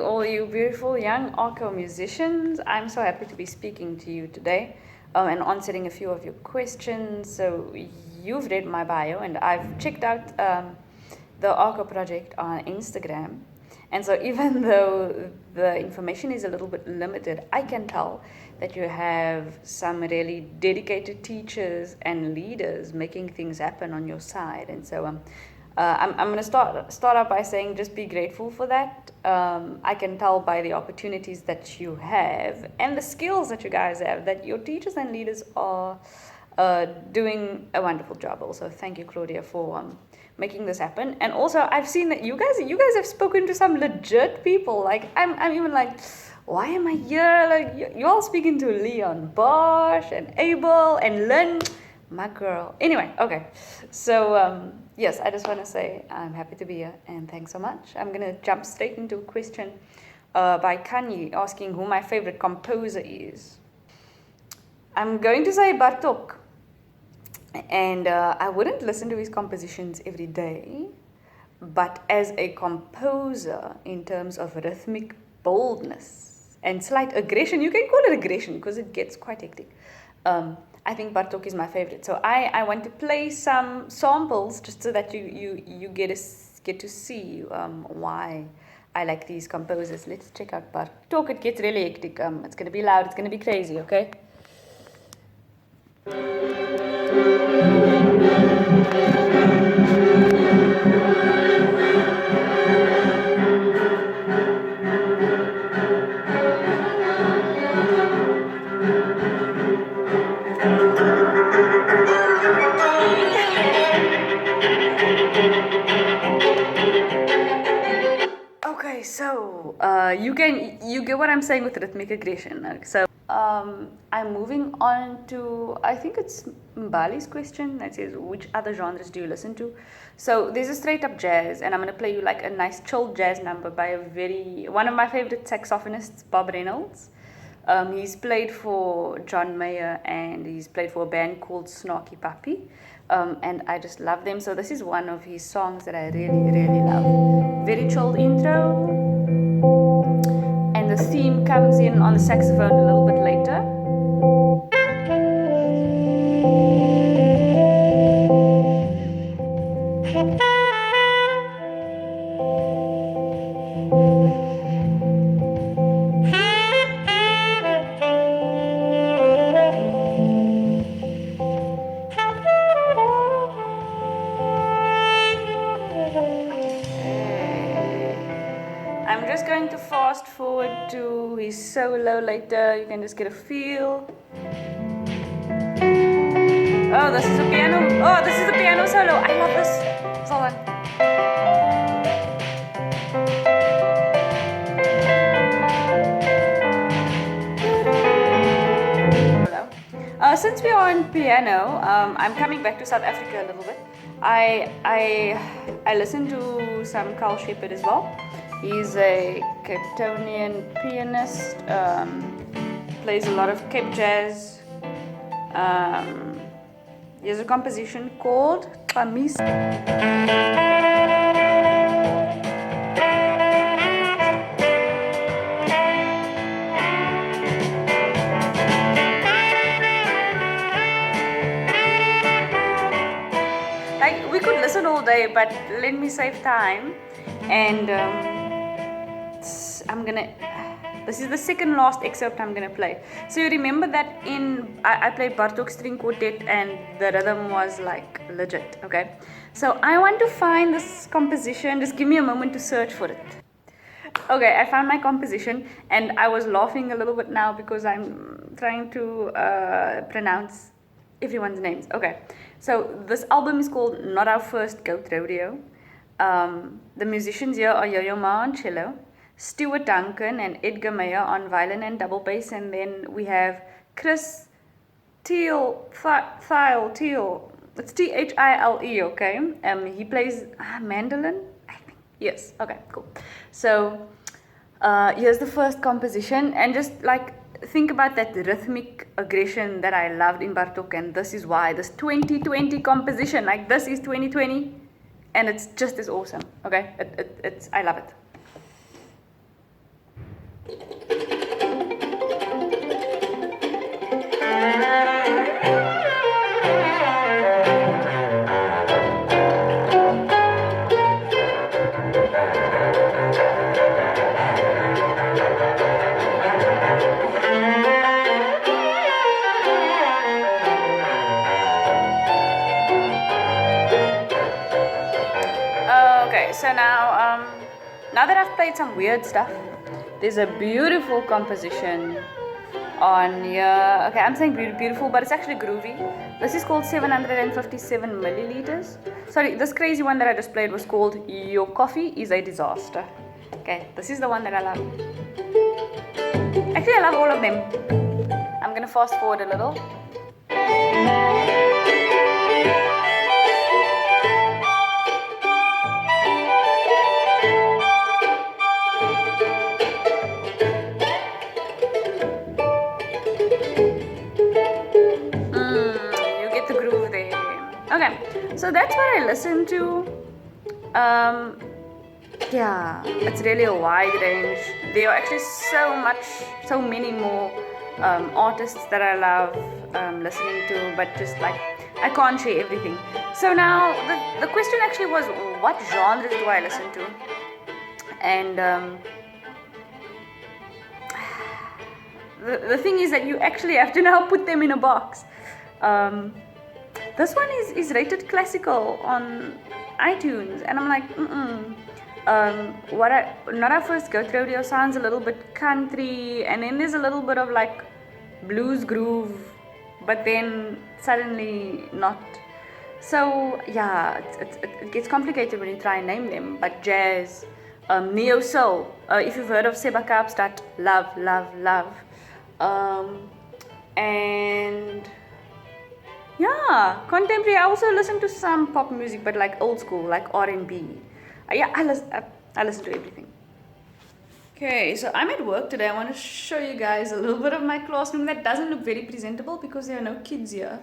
all you beautiful young Arco musicians. I'm so happy to be speaking to you today and answering a few of your questions. So you've read my bio and I've checked out the Arco project on Instagram. And so even though the information is a little bit limited, I can tell that you have some really dedicated teachers and leaders making things happen on your side. And so I'm going to start out by saying just be grateful for that. I can tell by the opportunities that you have and the skills that you guys have that your teachers and leaders are doing a wonderful job. Also, thank you, Claudia, for making this happen. And also, I've seen that you guys have spoken to some legit people. Like I'm even like, why am I here? Like you all speaking to Leon Bosch and Abel and Lynn, my girl. Anyway, okay. So yes, I just want to say I'm happy to be here and thanks so much. I'm gonna jump straight into a question by Kanye asking who my favorite composer is. I'm going to say Bartók. And I wouldn't listen to his compositions every day, but as a composer, in terms of rhythmic boldness and slight aggression, you can call it aggression because it gets quite hectic. I think Bartók is my favorite. So I want to play some samples just so that you get to see why I like these composers. Let's check out Bartók. It gets really hectic. It's going to be loud. It's going to be crazy, okay? Okay, so you get what I'm saying with rhythmic aggression. So I'm moving on to, I think it's Mbali's question that says which other genres do you listen to? So there's a straight up jazz, and I'm gonna play you like a nice chill jazz number by one of my favorite saxophonists, Bob Reynolds. He's played for John Mayer and he's played for a band called Snarky Puppy. And I just love them. So this is one of his songs that I really, really love. Very chilled intro. And the theme comes in on the saxophone a little bit later. I'm just going to fast forward to his solo later. You can just get a feel. Oh, this is a piano. Oh, this is a piano solo. I love this. Hold on. Since we are on piano, I'm coming back to South Africa a little bit. I listen to some Carl Shepard as well. He's a Cape Townian pianist, plays a lot of Cape jazz. He has a composition called Kamis. Like, we could listen all day, but let me save time. And this is the second last excerpt I'm gonna play. So you remember that I played Bartók string quartet and the rhythm was like legit, okay? So I want to find this composition. Just give me a moment to search for it. Okay, I found my composition and I was laughing a little bit now because I'm trying to pronounce everyone's names. Okay, so this album is called Not Our First Goat Rodeo. The musicians here are Yo-Yo Ma on cello, Stuart Duncan and Edgar Meyer on violin and double bass, and then we have Chris Thiel, it's Thile, okay? He plays mandolin, I think. Yes, okay, cool. So here's the first composition, and just like think about that rhythmic aggression that I loved in Bartók, and this is why this 2020 composition, like this is 2020. And it's just as awesome, okay? I love it. now that I've played some weird stuff, there's a beautiful composition on here. Okay, I'm saying beautiful, but it's actually groovy. This is called 757 milliliters. Sorry, this crazy one that I just played was called Your Coffee is a Disaster. Okay, this is the one that I love. Actually, I love all of them. I'm gonna fast forward a little. You get the groove there. Okay, so that's what I listen to. Yeah, it's really a wide range. There are actually so many more artists that I love listening to, but just like I can't share everything. So now the question actually was, what genres do I listen to? And the thing is that you actually have to now put them in a box. This one is rated classical on iTunes, and I'm like, When I first Goat Rodeo sounds a little bit country, and then there's a little bit of like blues groove, but then suddenly not. So yeah, it gets complicated when you try and name them. But jazz, neo soul. If you've heard of Seba Kaapstad, love. And yeah, contemporary. I also listen to some pop music, but like old school, like R&B. Yeah, I listen to everything. Okay, so I'm at work today. I want to show you guys a little bit of my classroom that doesn't look very presentable because there are no kids here.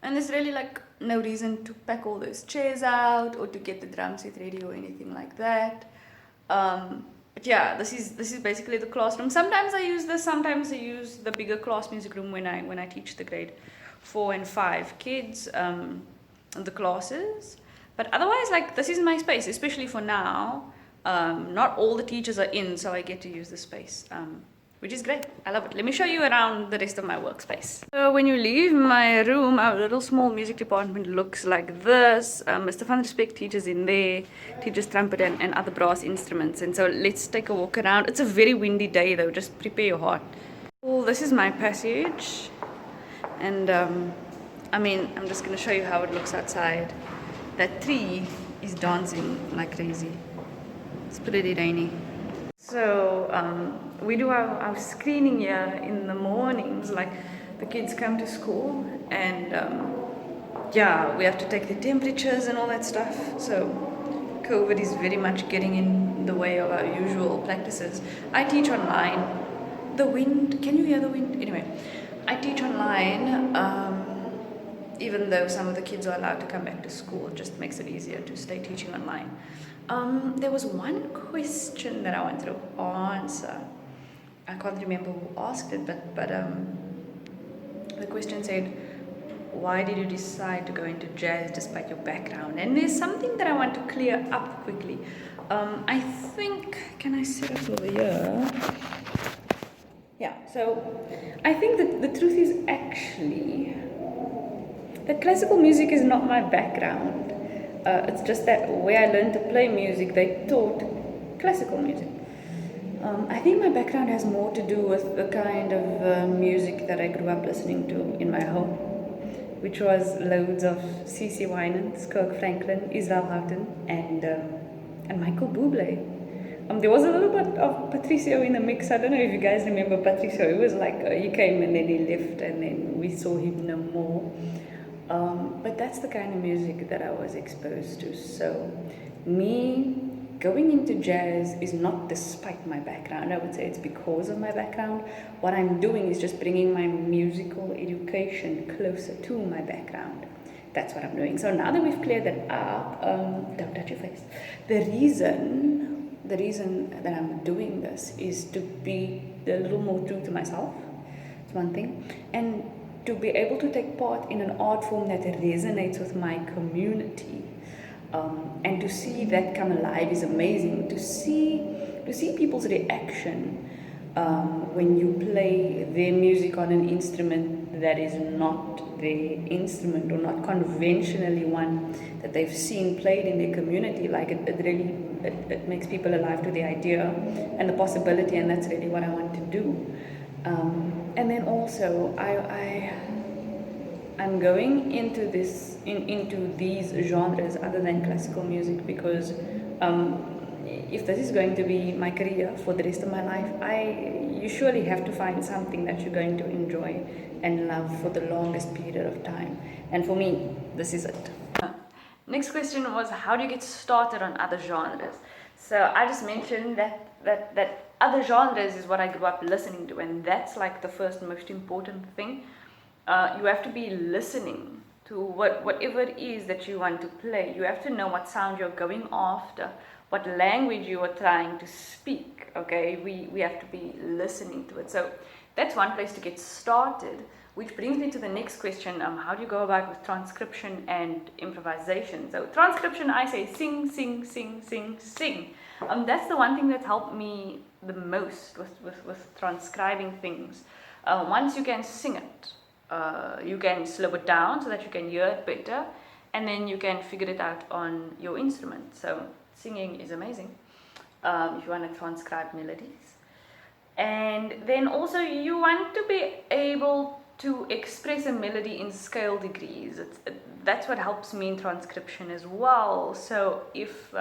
And there's really like no reason to pack all those chairs out or to get the drum set ready or anything like that. But yeah, this is basically the classroom. Sometimes I use this, sometimes I use the bigger class music room when I teach the grade 4 and 5 kids, the classes. But otherwise, like, this is my space, especially for now. Not all the teachers are in, so I get to use the space, which is great. I love it. Let me show you around the rest of my workspace. So when you leave my room, our little small music department looks like this. Mr. Van Respect teaches in there, teaches trumpet and other brass instruments. And so let's take a walk around. It's a very windy day though, just prepare your heart. Well, this is my passage. And I'm just going to show you how it looks outside. That tree is dancing like crazy. It's pretty rainy. So we do our screening here in the mornings, like the kids come to school and yeah, we have to take the temperatures and all that stuff. So COVID is very much getting in the way of our usual practices. I teach online. The wind, can you hear the wind? Anyway, I teach online. Even though some of the kids are allowed to come back to school, it just makes it easier to stay teaching online. There was one question that I wanted to answer. I can't remember who asked it, but the question said, why did you decide to go into jazz despite your background? And there's something that I want to clear up quickly. I think, can I set up over here? Yeah, so I think that the truth is actually that classical music is not my background. It's just that where I learned to play music, they taught classical music. I think my background has more to do with the kind of music that I grew up listening to in my home, which was loads of C.C. Winans, Kirk Franklin, Israel Houghton, and Michael Bublé. There was a little bit of Patricio in the mix. I don't know if you guys remember Patricio. It was like he came and then he left, and then we saw him no more. But that's the kind of music that I was exposed to. So me going into jazz is not despite my background. I would say it's because of my background. What I'm doing is just bringing my musical education closer to my background. That's what I'm doing. So now that we've cleared that up, don't touch your face. The reason that I'm doing this is to be a little more true to myself. It's one thing. And to be able to take part in an art form that resonates with my community, and to see that come alive is amazing. To see people's reaction when you play their music on an instrument that is not their instrument or not conventionally one that they've seen played in their community, like it really it makes people alive to the idea and the possibility, and that's really what I want to do. And then also I'm going into into these genres other than classical music because if this is going to be my career for the rest of my life, you surely have to find something that you're going to enjoy and love for the longest period of time. And for me, this is it. Next question was, how do you get started on other genres? So I just mentioned that other genres is what I grew up listening to, and that's like the first most important thing. You have to be listening to whatever it is that you want to play. You have to know what sound you're going after, what language you are trying to speak. Okay, we have to be listening to it. So that's one place to get started, which brings me to the next question. How do you go about with transcription and improvisation? So transcription, I say sing, sing, sing, sing, sing. That's the one thing that helped me the most with transcribing things. Once you can sing it, you can slow it down so that you can hear it better, and then you can figure it out on your instrument. So singing is amazing if you want to transcribe melodies. And then also you want to be able to express a melody in scale degrees. That's what helps me in transcription as well. So if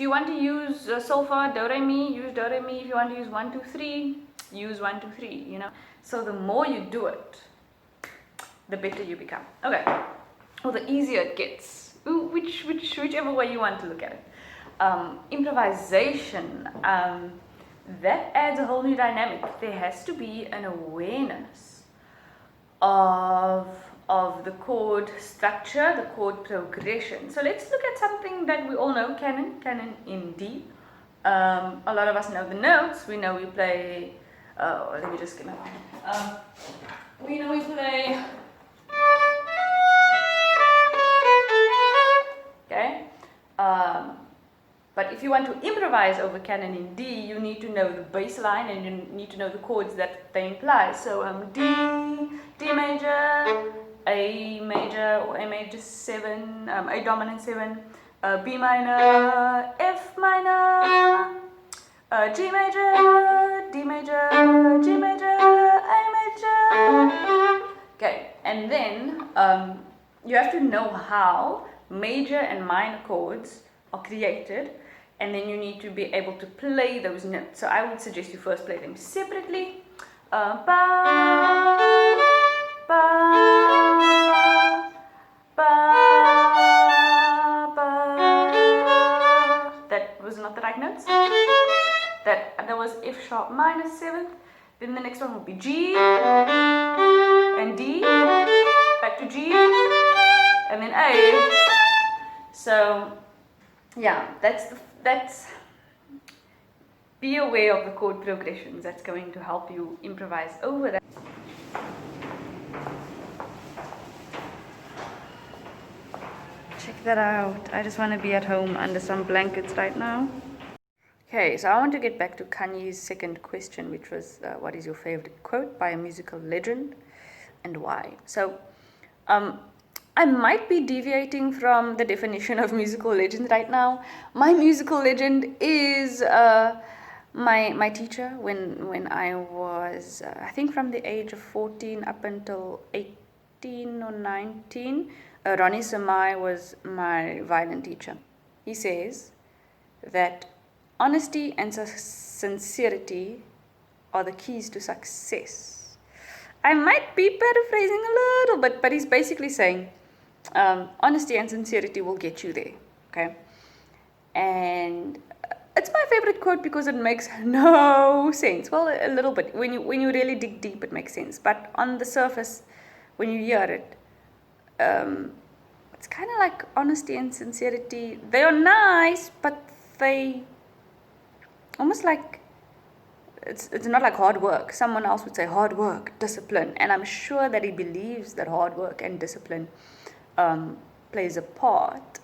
you want to use sol fa do re mi, use do re mi. If you want to use 1 2 3, use 1 2 3. You know. So the more you do it, the better you become. Okay, or the easier it gets. Whichever way you want to look at it. Improvisation. That adds a whole new dynamic. There has to be an awareness of the chord structure, the chord progression. So let's look at something that we all know, canon in D. A lot of us know the notes. We know we play, let me just get my we know we play, okay? But if you want to improvise over canon in D, you need to know the bass line and you need to know the chords that they imply. So D major, A major or A major 7, A dominant 7, B minor, F minor, G major, D major, G major, A major. Okay, and then you have to know how major and minor chords are created, and then you need to be able to play those notes. So I would suggest you first play them separately. Ba, ba, ba, ba. That was not the right notes. That was F sharp minor 7th. Then the next one will be G and D, back to G, and then A. So yeah, that's be aware of the chord progressions. That's going to help you improvise over that. Check that out. I just want to be at home under some blankets right now. Okay, so I want to get back to Kanye's second question, which was what is your favorite quote by a musical legend and why? So I might be deviating from the definition of musical legend right now. My musical legend is my teacher when I was, I think from the age of 14 up until 18 or 19. Ronnie Samai was my violin teacher. He says that honesty and sincerity are the keys to success. I might be paraphrasing a little bit, but he's basically saying honesty and sincerity will get you there, okay? And it's my favorite quote because it makes no sense. Well, a little bit. When you really dig deep, it makes sense. But on the surface, when you hear it, it's kind of like honesty and sincerity. They are nice, but they almost like it's not like hard work. Someone else would say hard work, discipline, and I'm sure that he believes that hard work and discipline plays a part.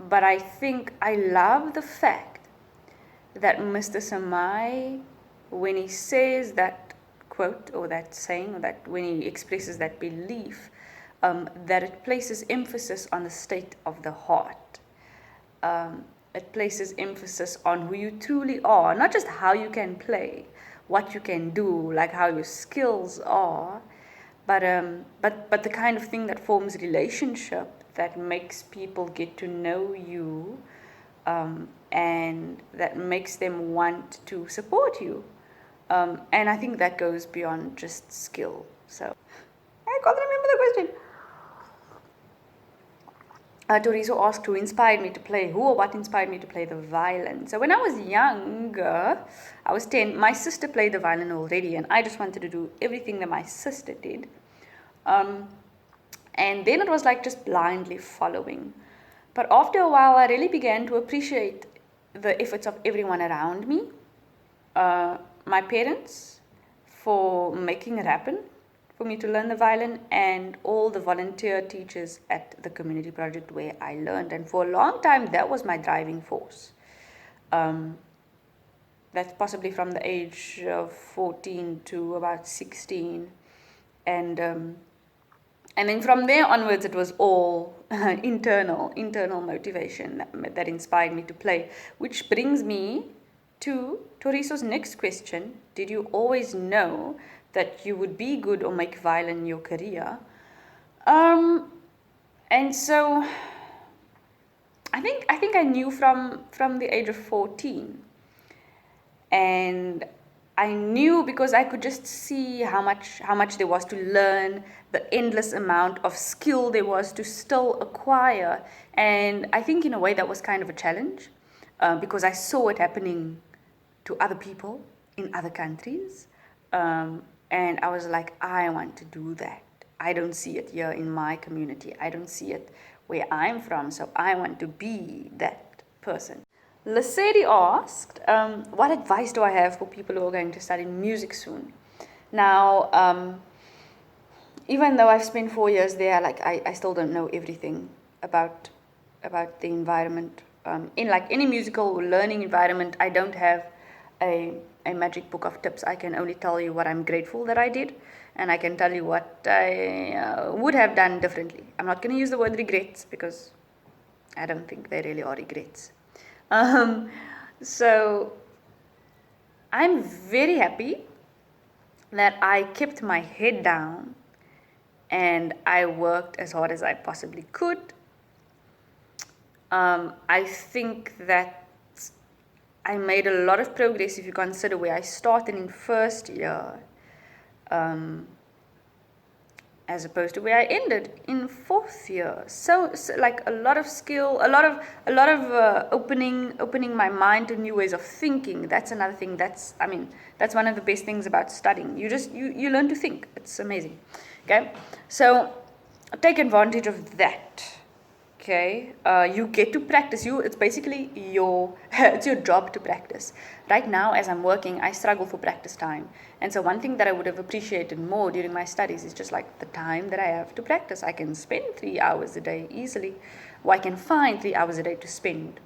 But I think I love the fact that Mr. Samai, when he says that quote or that saying, or that when he expresses that belief, that it places emphasis on the state of the heart. it places emphasis on who you truly are, not just how you can play, what you can do, like how your skills are, but the kind of thing that forms relationship, that makes people get to know you, and that makes them want to support you. And I think that goes beyond just skill. So I can't remember the question. Toriso asked who inspired me to play, who or what inspired me to play the violin. So when I was younger, I was 10, my sister played the violin already, and I just wanted to do everything that my sister did. And then it was like just blindly following. But after a while, I really began to appreciate the efforts of everyone around me. My parents for making it happen, for me to learn the violin, and all the volunteer teachers at the community project where I learned. And for a long time, that was my driving force. That's possibly from the age of 14 to about 16. And then from there onwards, it was all internal motivation that inspired me to play, which brings me to Toriso's next question. Did you always know that you would be good or make violin your career? And so I think I knew from the age of 14. And I knew because I could just see how much there was to learn, the endless amount of skill there was to still acquire. And I think in a way that was kind of a challenge, because I saw it happening to other people in other countries. And I was like, I want to do that. I don't see it here in my community. I don't see it where I'm from, so I want to be that person. Lesedi asked, what advice do I have for people who are going to study music soon? Now, even though I've spent 4 years there, like I still don't know everything about the environment. In like any musical learning environment, I don't have a magic book of tips. I can only tell you what I'm grateful that I did, and I can tell you what I would have done differently. I'm not going to use the word regrets because I don't think they really are regrets. So I'm very happy that I kept my head down and I worked as hard as I possibly could. I think that I made a lot of progress if you consider where I started in first year, as opposed to where I ended in fourth year. So like a lot of skill, a lot of opening my mind to new ways of thinking. That's another thing. That's one of the best things about studying. You learn to think. It's amazing. Okay, so take advantage of that. Okay, you get to practice. It's basically it's your job to practice. Right now, as I'm working, I struggle for practice time. And so one thing that I would have appreciated more during my studies is just like the time that I have to practice. I can spend 3 hours a day easily, or I can find 3 hours a day to spend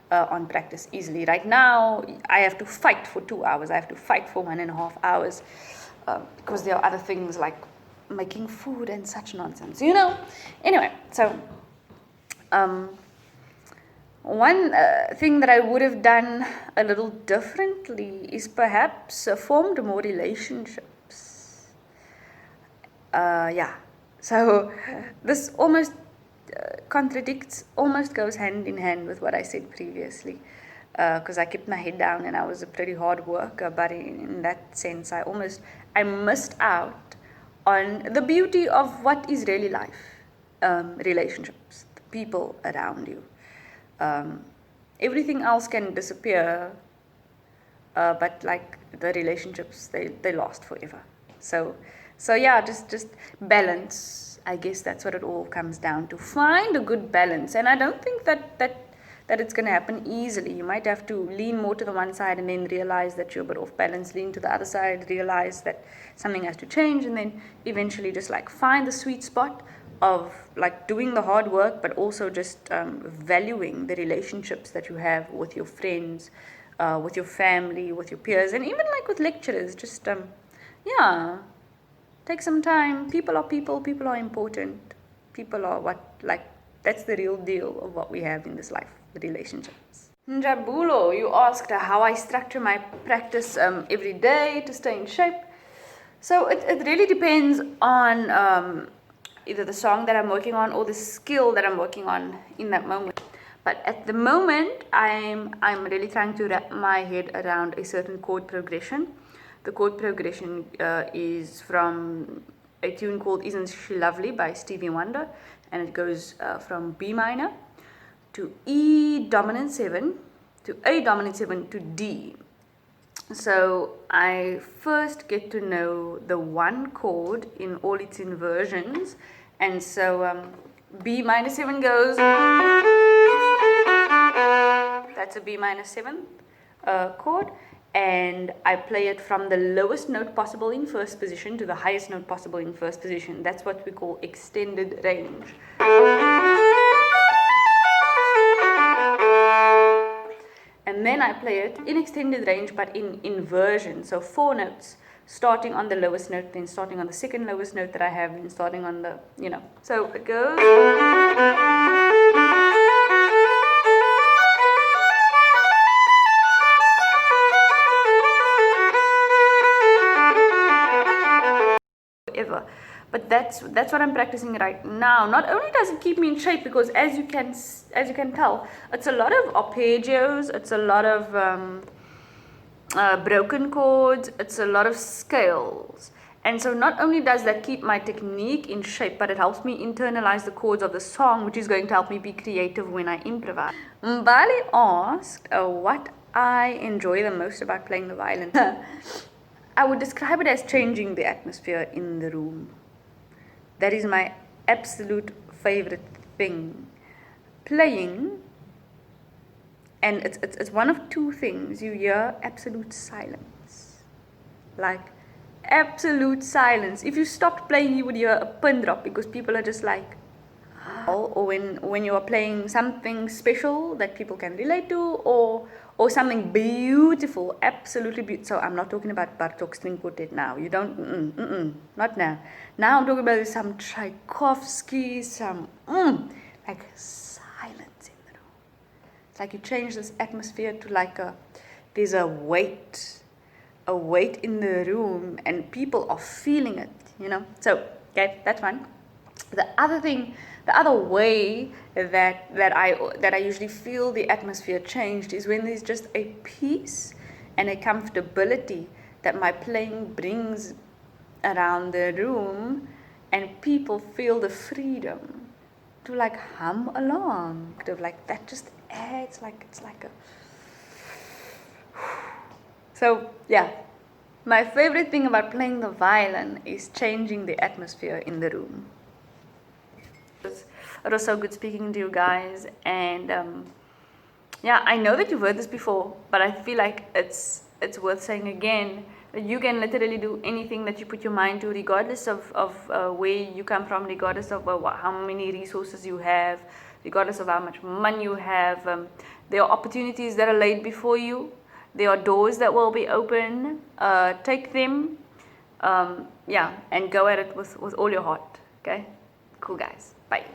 on practice easily. Right now, I have to fight for 2 hours. I have to fight for 1.5 hours because there are other things like making food and such nonsense, Anyway, so one thing that I would have done a little differently is perhaps formed more relationships. So this almost almost goes hand in hand with what I said previously, because I kept my head down and I was a pretty hard worker, but in that sense I missed out on the beauty of what is really life, relationships, the people around you. Everything else can disappear, but like the relationships, they last forever. So yeah, just balance. I guess that's what it all comes down to. Find a good balance, and I don't think that it's going to happen easily. You might have to lean more to the one side and then realize that you're a bit off balance, lean to the other side, realize that something has to change, and then eventually just like find the sweet spot of like doing the hard work, but also just valuing the relationships that you have with your friends, with your family, with your peers, and even like with lecturers. Just take some time. People are people. People are important. People are that's the real deal of what we have in this life. relationships. Njabulo, you asked how I structure my practice every day to stay in shape. So it really depends on either the song that I'm working on or the skill that I'm working on in that moment. But at the moment, I'm really trying to wrap my head around a certain chord progression. The chord progression is from a tune called Isn't She Lovely by Stevie Wonder, and it goes from B minor to E dominant 7 to A dominant 7 to D. So I first get to know the one chord in all its inversions, and so B minor 7 goes, that's a B minor 7 chord, and I play it from the lowest note possible in first position to the highest note possible in first position. That's what we call extended range. And then I play it in extended range but in inversion, so 4 notes, starting on the lowest note, then starting on the second lowest note that I have, then starting on the, so it goes. Ever. But that's what I'm practicing right now. Not only does it keep me in shape, because as you can tell, it's a lot of arpeggios, it's a lot of broken chords, it's a lot of scales. And so not only does that keep my technique in shape, but it helps me internalize the chords of the song, which is going to help me be creative when I improvise. Mbali asked what I enjoy the most about playing the violin. I would describe it as changing the atmosphere in the room. That is my absolute favorite thing. Playing, and it's one of two things. You hear absolute silence. Like, absolute silence. If you stopped playing, you would hear a pin drop, because people are just like, or when you are playing something special that people can relate to, or something beautiful, absolutely beautiful. So I'm not talking about Bartok string quartet now. You don't, not now. Now I'm talking about some Tchaikovsky, some like silence in the room. It's like you change this atmosphere to there's a weight in the room, and people are feeling it, So okay, that's one. The other way that I usually feel the atmosphere changed is when there's just a peace and a comfortability that my playing brings around the room, and people feel the freedom to hum along. That just adds it's like a. So yeah, my favorite thing about playing the violin is changing the atmosphere in the room. It was so good speaking to you guys, and yeah, I know that you've heard this before, but I feel like it's worth saying again, that you can literally do anything that you put your mind to, regardless of where you come from, regardless of how many resources you have, regardless of how much money you have. There are opportunities that are laid before you. There are doors that will be open. Take them, yeah, and go at it with all your heart. Okay, cool guys. Bye.